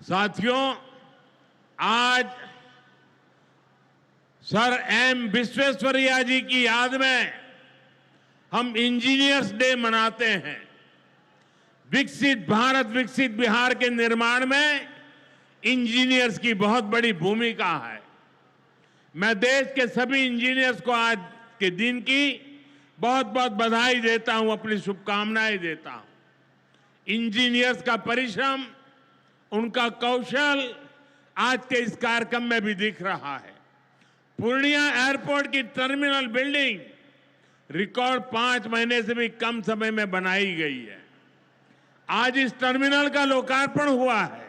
साथियों, आज sir M Visvesvaraya जी की याद में हम इंजीनियर्स डे मनाते हैं। विकसित भारत, विकसित बिहार के निर्माण में इंजीनियर्स की बहुत बड़ी भूमिका है। मैं देश के सभी इंजीनियर्स को आज के दिन की बहुत बहुत बधाई देता हूं, अपनी शुभकामनाएं देता हूं। इंजीनियर्स का परिश्रम, उनका कौशल आज के इस कार्यक्रम में भी दिख रहा है। पूर्णिया एयरपोर्ट की टर्मिनल बिल्डिंग रिकॉर्ड 5 महीने से भी कम समय में बनाई गई है। आज इस टर्मिनल का लोकार्पण हुआ है।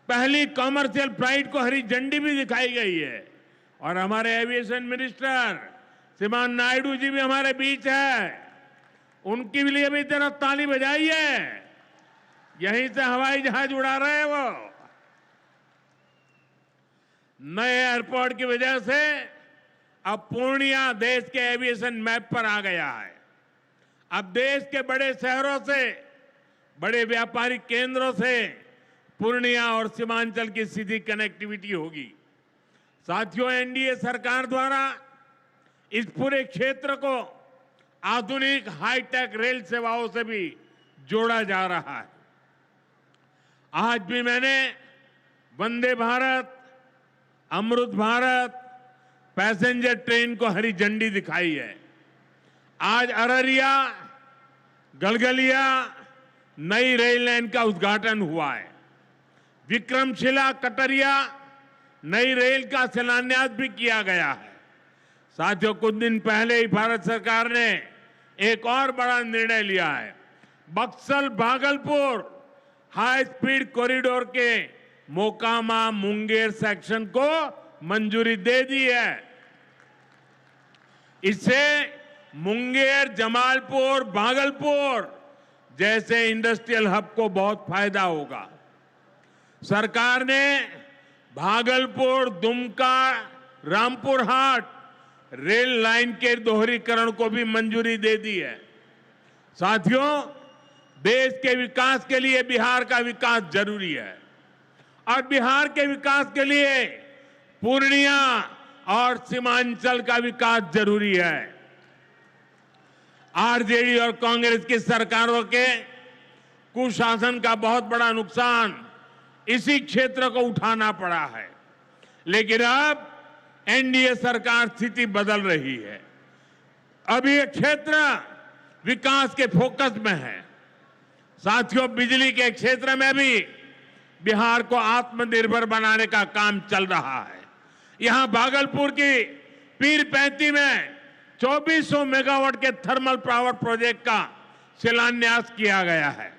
पहली कॉमर्शियल फ्लाइट को हरी झंडी भी दिखाई गई है और हमारे एविएशन मिनिस्टर श्रीमान नायडू जी भी हमारे बीच है। उनके लिए भी जरा ताली बजाइए। यहीं से हवाई जहाज उड़ा रहे हैं वो। नए एयरपोर्ट की वजह से अब पूर्णिया देश के एविएशन मैप पर आ गया है। अब देश के बड़े शहरों से, बड़े व्यापारिक केंद्रों से पूर्णिया और सीमांचल की सीधी कनेक्टिविटी होगी। साथियों, एनडीए सरकार द्वारा इस पूरे क्षेत्र को आधुनिक हाईटेक रेल सेवाओं से भी जोड़ा जा रहा है। आज भी मैंने वंदे भारत, अमृत भारत पैसेंजर ट्रेन को हरी झंडी दिखाई है। आज अररिया गलगलिया नई रेल लाइन का उद्घाटन हुआ है। विक्रमशिला कटरिया नई रेल का शिलान्यास भी किया गया है। साथियों, कुछ दिन पहले ही भारत सरकार ने एक और बड़ा निर्णय लिया है। Buxar Bhagalpur high speed corridor के मोकामा मुंगेर सेक्शन को मंजूरी दे दी है। इससे मुंगेर, जमालपुर, भागलपुर जैसे इंडस्ट्रियल हब को बहुत फायदा होगा। सरकार ने भागलपुर, दुमका, रामपुर हाट रेल लाइन के दोहरीकरण को भी मंजूरी दे दी है। साथियों, देश के विकास के लिए बिहार का विकास जरूरी है और बिहार के विकास के लिए पूर्णिया और सीमांचल का विकास जरूरी है। आरजेडी और कांग्रेस की सरकारों के कुशासन का बहुत बड़ा नुकसान इसी क्षेत्र को उठाना पड़ा है, लेकिन अब एनडीए सरकार स्थिति बदल रही है। अब ये क्षेत्र विकास के फोकस में है। साथियों, बिजली के क्षेत्र में भी बिहार को आत्मनिर्भर बनाने का काम चल रहा है। यहां भागलपुर की पीरपैंती में 2400 मेगावाट के थर्मल पावर प्रोजेक्ट का शिलान्यास किया गया है।